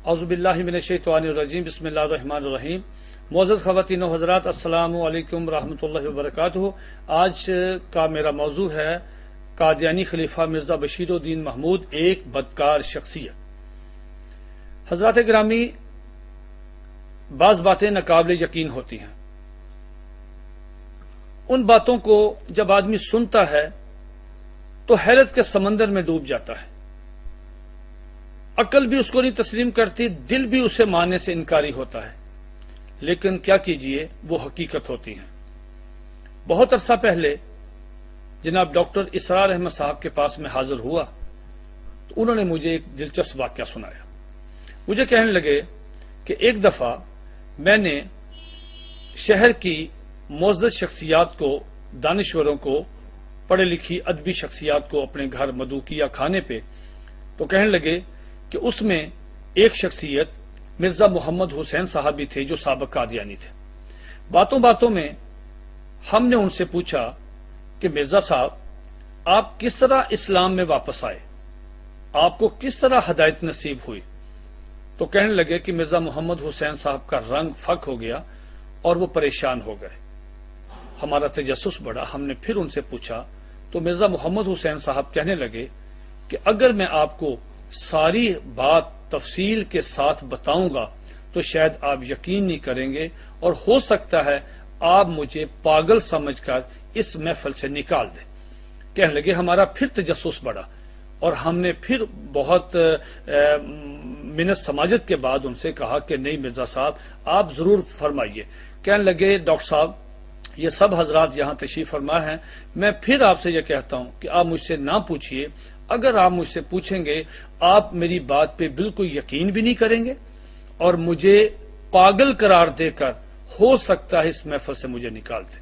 اعوذ باللہ من الشیطان الرجیم بسم اللہ الرحمن الرحیم۔ معزز خواتین و حضرات، السلام علیکم ورحمۃ اللہ وبرکاتہ۔ آج کا میرا موضوع ہے قادیانی خلیفہ مرزا بشیر الدین محمود ایک بدکار شخصیت۔ حضرات گرامی، بعض باتیں ناقابل یقین ہوتی ہیں۔ ان باتوں کو جب آدمی سنتا ہے تو حیرت کے سمندر میں ڈوب جاتا ہے۔ عقل بھی اس کو نہیں تسلیم کرتی، دل بھی اسے ماننے سے انکاری ہوتا ہے، لیکن کیا کیجئے، وہ حقیقت ہوتی ہیں۔ بہت عرصہ پہلے جناب ڈاکٹر اسرار احمد صاحب کے پاس میں حاضر ہوا تو انہوں نے مجھے ایک دلچسپ واقعہ سنایا۔ مجھے کہنے لگے کہ ایک دفعہ میں نے شہر کی معزز شخصیات کو، دانشوروں کو، پڑھے لکھی ادبی شخصیات کو اپنے گھر مدعو کیا کھانے پہ، تو کہنے لگے کہ اس میں ایک شخصیت مرزا محمد حسین صاحب بھی تھے جو سابق قادیانی تھے۔ باتوں باتوں میں ہم نے ان سے پوچھا کہ مرزا صاحب، آپ کس طرح اسلام میں واپس آئے، آپ کو کس طرح ہدایت نصیب ہوئی؟ تو کہنے لگے کہ مرزا محمد حسین صاحب کا رنگ فک ہو گیا اور وہ پریشان ہو گئے۔ ہمارا تجسس بڑھا، ہم نے پھر ان سے پوچھا تو مرزا محمد حسین صاحب کہنے لگے کہ اگر میں آپ کو ساری بات تفصیل کے ساتھ بتاؤں گا تو شاید آپ یقین نہیں کریں گے اور ہو سکتا ہے آپ مجھے پاگل سمجھ کر اس محفل سے نکال دیں۔ کہنے لگے ہمارا پھر تجسس بڑھا اور ہم نے پھر بہت منت سماجت کے بعد ان سے کہا کہ نہیں مرزا صاحب، آپ ضرور فرمائیے۔ کہنے لگے ڈاکٹر صاحب، یہ سب حضرات یہاں تشریف فرما ہیں، میں پھر آپ سے یہ کہتا ہوں کہ آپ مجھ سے نہ پوچھئے۔ اگر آپ مجھ سے پوچھیں گے آپ میری بات پہ بالکل یقین بھی نہیں کریں گے اور مجھے پاگل قرار دے کر ہو سکتا ہے اس محفل سے مجھے نکال دیں۔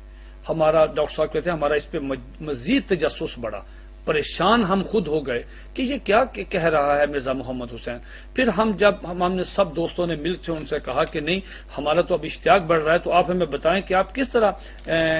ہمارا ڈاکٹر صاحب کہتے ہیں ہمارا اس پہ مزید تجسس بڑھا، پریشان ہم خود ہو گئے کہ یہ کیا کہہ رہا ہے مرزا محمد حسین۔ پھر ہم نے سب دوستوں نے مل سے ان سے کہا کہ نہیں، ہمارا تو اب اشتیاق بڑھ رہا ہے، تو آپ ہمیں بتائیں کہ آپ کس طرح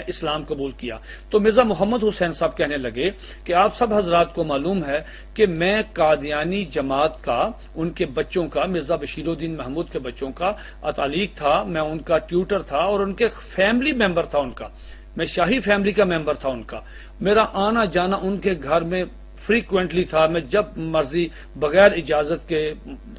اسلام قبول کیا۔ تو مرزا محمد حسین صاحب کہنے لگے کہ آپ سب حضرات کو معلوم ہے کہ میں قادیانی جماعت کا، ان کے بچوں کا، مرزا بشیر الدین محمود کے بچوں کا اتالیق تھا، میں ان کا ٹیوٹر تھا اور ان کے فیملی ممبر تھا، ان کا میں شاہی فیملی کا ممبر تھا۔ ان کا میرا آنا جانا ان کے گھر میں فریکوینٹلی تھا، میں جب مرضی بغیر اجازت کے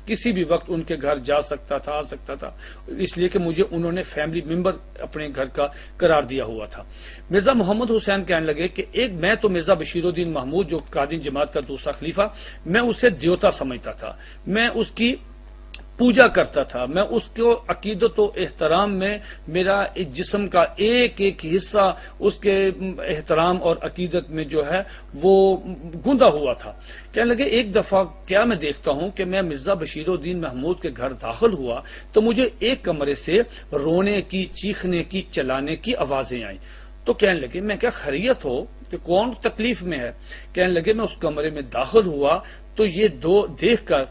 کسی بھی وقت ان کے گھر جا سکتا تھا، آ سکتا تھا، اس لیے کہ مجھے انہوں نے فیملی ممبر اپنے گھر کا قرار دیا ہوا تھا۔ مرزا محمد حسین کہنے لگے کہ ایک میں تو مرزا بشیر الدین محمود جو قادیانی جماعت کا دوسرا خلیفہ، میں اسے دیوتا سمجھتا تھا، میں اس کی پوجا کرتا تھا، میں اس کو عقیدت و احترام میں میرا جسم کا ایک ایک حصہ اس کے احترام اور عقیدت میں جو ہے وہ گندا ہوا تھا۔ کہنے لگے ایک دفعہ کیا میں دیکھتا ہوں کہ میں مرزا بشیر الدین محمود کے گھر داخل ہوا تو مجھے ایک کمرے سے رونے کی، چیخنے کی، چلانے کی آوازیں آئیں۔ تو کہنے لگے میں کیا خیریت ہو کہ کون تکلیف میں ہے؟ کہنے لگے میں اس کمرے میں داخل ہوا تو یہ دو دیکھ کر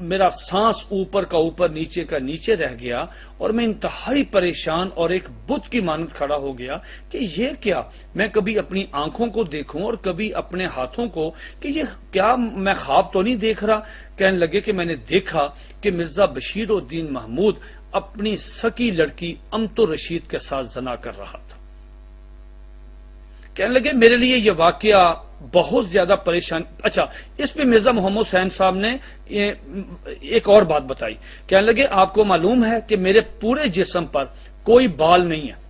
میرا سانس اوپر کا اوپر، نیچے کا نیچے رہ گیا اور میں انتہائی پریشان اور ایک بت کی مانند کھڑا ہو گیا کہ یہ کیا، میں کبھی اپنی آنکھوں کو دیکھوں اور کبھی اپنے ہاتھوں کو، کہ یہ کیا میں خواب تو نہیں دیکھ رہا۔ کہنے لگے کہ میں نے دیکھا کہ مرزا بشیر الدین محمود اپنی سکی لڑکی امت الرشید کے ساتھ زنا کر رہا تھا۔ کہنے لگے میرے لیے یہ واقعہ بہت زیادہ پریشان۔ اچھا، اس پہ مرزا محمد حسین صاحب نے ایک اور بات بتائی۔ کہنے لگے آپ کو معلوم ہے کہ میرے پورے جسم پر کوئی بال نہیں ہے،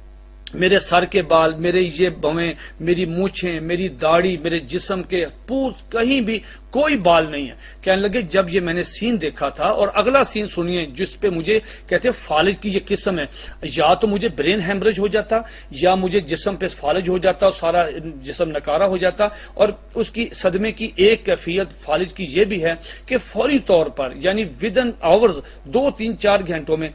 میرے سر کے بال، میرے یہ بویں، میری مونچھیں، میری داڑھی، میرے جسم کے کہیں بھی کوئی بال نہیں ہے۔ کہنے لگے جب یہ میں نے سین دیکھا تھا، اور اگلا سین سنیے جس پہ مجھے کہتے فالج کی یہ قسم ہے، یا تو مجھے برین ہیمریج ہو جاتا یا مجھے جسم پہ فالج ہو جاتا اور سارا جسم نکارا ہو جاتا۔ اور اس کی صدمے کی ایک کیفیت فالج کی یہ بھی ہے کہ فوری طور پر، یعنی ودن آورز، 2-3-4 گھنٹوں میں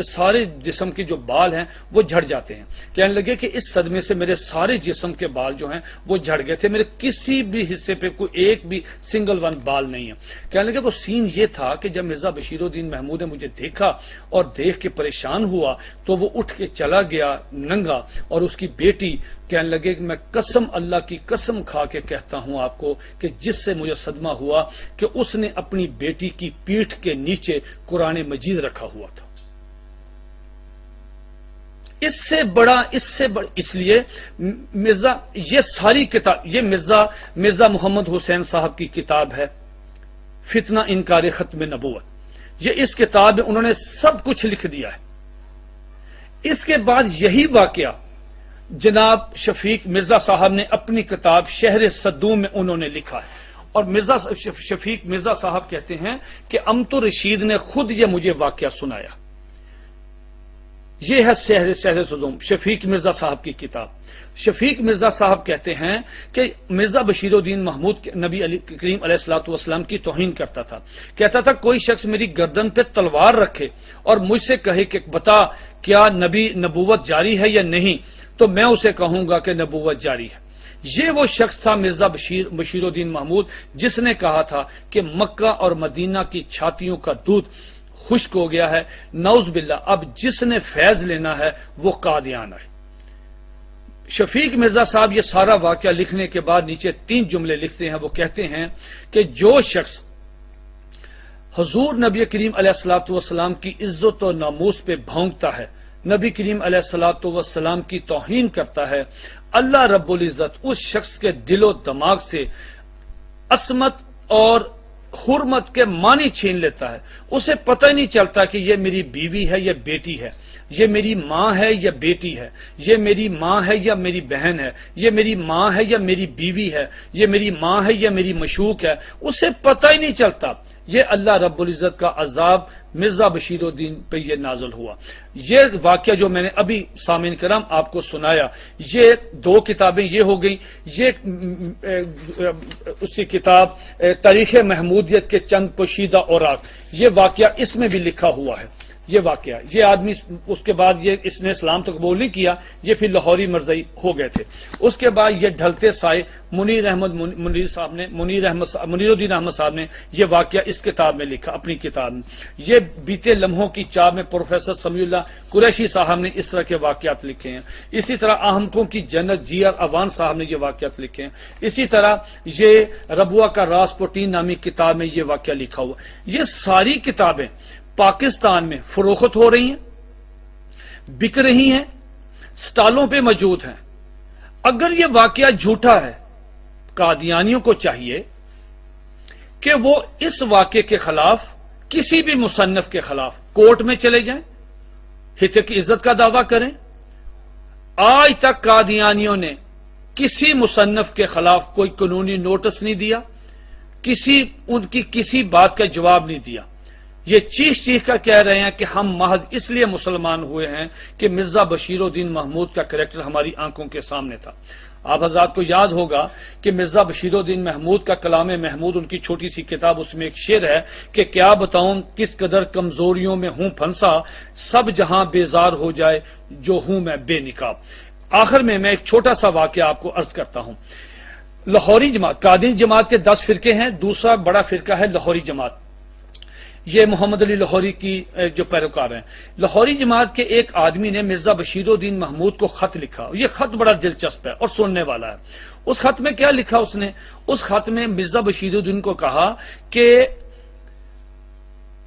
سارے جسم کے جو بال ہیں وہ جھڑ جاتے ہیں۔ کہنے لگے کہ اس صدمے سے میرے سارے جسم کے بال جو ہیں وہ جھڑ گئے تھے، میرے کسی بھی حصے پہ کوئی ایک بھی سنگل ون بال نہیں ہے۔ کہنے لگے وہ سین یہ تھا کہ جب مرزا بشیر الدین محمود نے مجھے دیکھا اور دیکھ کے پریشان ہوا تو وہ اٹھ کے چلا گیا ننگا، اور اس کی بیٹی کہنے لگے کہ میں قسم اللہ کی قسم کھا کے کہتا ہوں آپ کو کہ جس سے مجھے صدمہ ہوا کہ اس نے اپنی بیٹی کی پیٹھ کے نیچے قرآن مجید رکھا ہوا تھا۔ اس سے بڑا اس لیے مرزا یہ ساری کتاب، یہ مرزا محمد حسین صاحب کی کتاب ہے فتنہ انکار ختم نبوت، یہ اس کتاب میں انہوں نے سب کچھ لکھ دیا ہے۔ اس کے بعد یہی واقعہ جناب شفیق مرزا صاحب نے اپنی کتاب شہر صدوم میں انہوں نے لکھا ہے، اور شفیق مرزا صاحب کہتے ہیں کہ امت رشید نے خود یہ مجھے واقعہ سنایا۔ یہ ہے شہر صدوم، شفیق مرزا صاحب کی کتاب۔ شفیق مرزا صاحب کہتے ہیں کہ مرزا بشیر الدین محمود نبی علی کریم علیہ الصلوۃ والسلام کی توہین کرتا تھا، کہتا تھا کوئی شخص میری گردن پہ تلوار رکھے اور مجھ سے کہے کہ بتا کیا نبوت جاری ہے یا نہیں، تو میں اسے کہوں گا کہ نبوت جاری ہے۔ یہ وہ شخص تھا مرزا بشیر الدین محمود جس نے کہا تھا کہ مکہ اور مدینہ کی چھاتیوں کا دودھ خشک ہو گیا ہے، نعوذ باللہ، اب جس نے فیض لینا ہے وہ قادیان ہے۔ شفیق مرزا صاحب یہ سارا واقعہ لکھنے کے بعد نیچے 3 جملے لکھتے ہیں، وہ کہتے ہیں کہ جو شخص حضور نبی کریم علیہ الصلوۃ والسلام کی عزت و ناموس پہ بھونکتا ہے، نبی کریم علیہ الصلوۃ والسلام کی توہین کرتا ہے، اللہ رب العزت اس شخص کے دل و دماغ سے عصمت اور حرمت کے معنی چھین لیتا ہے۔ اسے پتہ ہی نہیں چلتا کہ یہ میری بیوی ہے یا بیٹی ہے، یہ میری ماں ہے یا بیٹی ہے، یہ میری ماں ہے یا میری بہن ہے، یہ میری ماں ہے یا میری بیوی ہے، یہ میری ماں ہے یا میری مشوق ہے، اسے پتہ ہی نہیں چلتا۔ یہ اللہ رب العزت کا عذاب مرزا بشیر الدین پہ یہ نازل ہوا۔ یہ واقعہ جو میں نے ابھی سامعین کرام آپ کو سنایا، یہ 2 کتابیں یہ ہو گئیں، یہ اس کی کتاب تاریخ محمودیت کے چند پوشیدہ اوراق، یہ واقعہ اس میں بھی لکھا ہوا ہے۔ یہ واقعہ، یہ آدمی اس کے بعد اس نے اسلام تو قبول نہیں کیا، یہ پھر لاہوری مرزائی ہو گئے تھے۔ اس کے بعد یہ ڈھلتے سائے منیر الدین احمد صاحب نے یہ واقعہ اس کتاب میں لکھا، اپنی کتاب میں۔ یہ بیتے لمحوں کی چاہ میں پروفیسر سمیع اللہ قریشی صاحب نے اس طرح کے واقعات لکھے ہیں۔ اسی طرح احمقوں کی جنت جی آر اوان صاحب نے یہ واقعات لکھے ہیں۔ اسی طرح یہ ربوہ کا راسپوٹین نامی کتاب میں یہ واقعہ لکھا ہوا۔ یہ ساری کتابیں پاکستان میں فروخت ہو رہی ہیں، بک رہی ہیں، سٹالوں پہ موجود ہیں۔ اگر یہ واقعہ جھوٹا ہے، قادیانیوں کو چاہیے کہ وہ اس واقعے کے خلاف کسی بھی مصنف کے خلاف کورٹ میں چلے جائیں، حتیٰ کی عزت کا دعویٰ کریں۔ آج تک قادیانیوں نے کسی مصنف کے خلاف کوئی قانونی نوٹس نہیں دیا، ان کی کسی بات کا جواب نہیں دیا۔ یہ چیخ کر کہہ رہے ہیں کہ ہم محض اس لیے مسلمان ہوئے ہیں کہ مرزا بشیر الدین محمود کا کریکٹر ہماری آنکھوں کے سامنے تھا۔ آپ حضرات کو یاد ہوگا کہ مرزا بشیر الدین محمود کا کلام محمود، ان کی چھوٹی سی کتاب، اس میں ایک شعر ہے کہ کیا بتاؤں کس قدر کمزوریوں میں ہوں پھنسا، سب جہاں بیزار ہو جائے جو ہوں میں بے نقاب۔ آخر میں ایک چھوٹا سا واقعہ آپ کو عرض کرتا ہوں۔ لاہوری جماعت، قادیانی جماعت کے 10 فرقے ہیں، دوسرا بڑا فرقہ ہے لاہوری جماعت، یہ محمد علی لاہوری کی جو پیروکار ہیں۔ لاہوری جماعت کے ایک آدمی نے مرزا بشیر الدین محمود کو خط لکھا، یہ خط بڑا دلچسپ ہے اور سننے والا ہے۔ اس خط میں کیا لکھا اس نے؟ اس خط میں مرزا بشیر الدین کو کہا کہ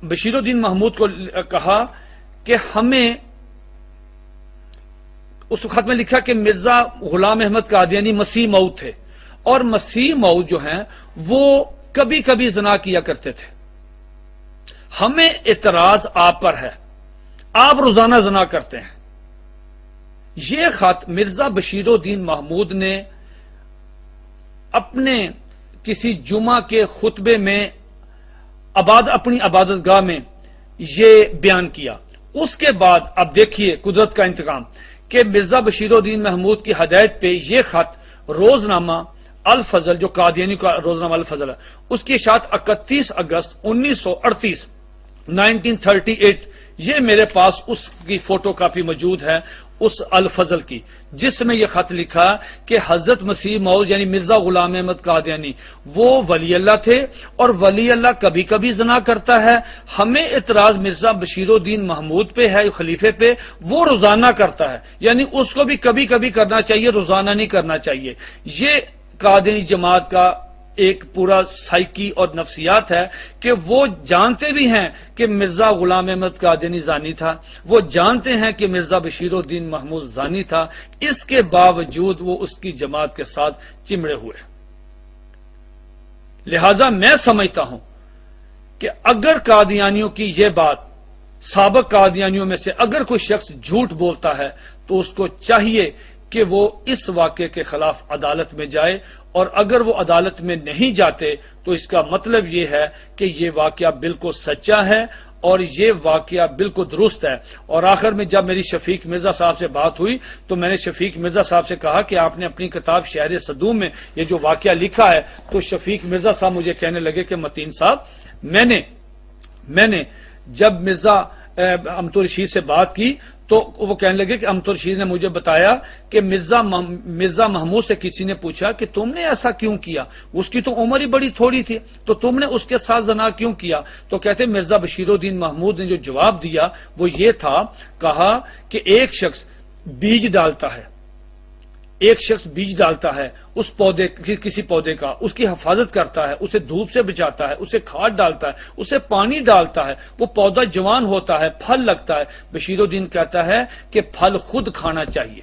بشیر الدین محمود کو کہا کہ ہمیں، اس خط میں لکھا کہ مرزا غلام احمد قادیانی مسیح موعود تھے، اور مسیح موعود جو ہیں وہ کبھی کبھی زنا کیا کرتے تھے، ہمیں اعتراض آپ پر ہے، آپ روزانہ زنا کرتے ہیں۔ یہ خط مرزا بشیر الدین محمود نے اپنے کسی جمعہ کے خطبے میں اپنی عبادت گاہ میں یہ بیان کیا۔ اس کے بعد اب دیکھیے قدرت کا انتقام کہ مرزا بشیر الدین محمود کی ہدایت پہ یہ خط روزنامہ الفضل، جو قادیانی کا روزنامہ الفضل ہے، اس کی اشاعت 31 اگست 1938 یہ میرے پاس اس کی فوٹو کاپی موجود ہے اس الفضل کی، جس میں یہ خط لکھا کہ حضرت مسیح موعود یعنی مرزا غلام احمد قادیانی وہ ولی اللہ تھے، اور ولی اللہ کبھی کبھی زنا کرتا ہے، ہمیں اعتراض مرزا بشیر الدین محمود پہ ہے، خلیفے پہ، وہ روزانہ کرتا ہے، یعنی اس کو بھی کبھی کبھی کرنا چاہیے، روزانہ نہیں کرنا چاہیے۔ یہ قادیانی جماعت کا ایک پورا سائیکی اور نفسیات ہے کہ وہ جانتے بھی ہیں کہ مرزا غلام احمد قادیانی زانی تھا، وہ جانتے ہیں کہ مرزا بشیر الدین محمود زانی تھا، اس کے باوجود وہ اس کی جماعت کے ساتھ چمڑے ہوئے۔ لہذا میں سمجھتا ہوں کہ اگر قادیانیوں کی یہ بات، سابق قادیانیوں میں سے اگر کوئی شخص جھوٹ بولتا ہے تو اس کو چاہیے کہ وہ اس واقعے کے خلاف عدالت میں جائے، اور اگر وہ عدالت میں نہیں جاتے تو اس کا مطلب یہ ہے کہ یہ واقعہ بالکل سچا ہے اور یہ واقعہ بالکل درست ہے۔ اور آخر میں جب میری شفیق مرزا صاحب سے بات ہوئی تو میں نے شفیق مرزا صاحب سے کہا کہ آپ نے اپنی کتاب شہر صدوم میں یہ جو واقعہ لکھا ہے، تو شفیق مرزا صاحب مجھے کہنے لگے کہ متین صاحب، میں نے جب مرزا امتو رشید سے بات کی تو وہ کہنے لگے کہ امتو رشید نے مجھے بتایا کہ مرزا محمود سے کسی نے پوچھا کہ تم نے ایسا کیوں کیا، اس کی تو عمر ہی بڑی تھوڑی تھی، تو تم نے اس کے ساتھ زنا کیوں کیا؟ تو کہتے مرزا بشیر الدین محمود نے جو جواب دیا وہ یہ تھا، کہا کہ ایک شخص بیج ڈالتا ہے، اس پودے کسی پودے کا، اس کی حفاظت کرتا ہے، اسے دھوپ سے بچاتا ہے، اسے کھاد ڈالتا ہے، اسے پانی ڈالتا ہے، وہ پودا جوان ہوتا ہے، پھل لگتا ہے۔ بشیر الدین کہتا ہے کہ پھل خود کھانا چاہیے،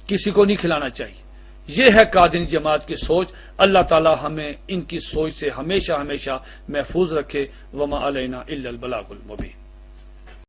کسی کو نہیں کھلانا چاہیے۔ یہ ہے قادیانی جماعت کی سوچ۔ اللہ تعالی ہمیں ان کی سوچ سے ہمیشہ محفوظ رکھے۔ وما علینا الا البلاغ المبین۔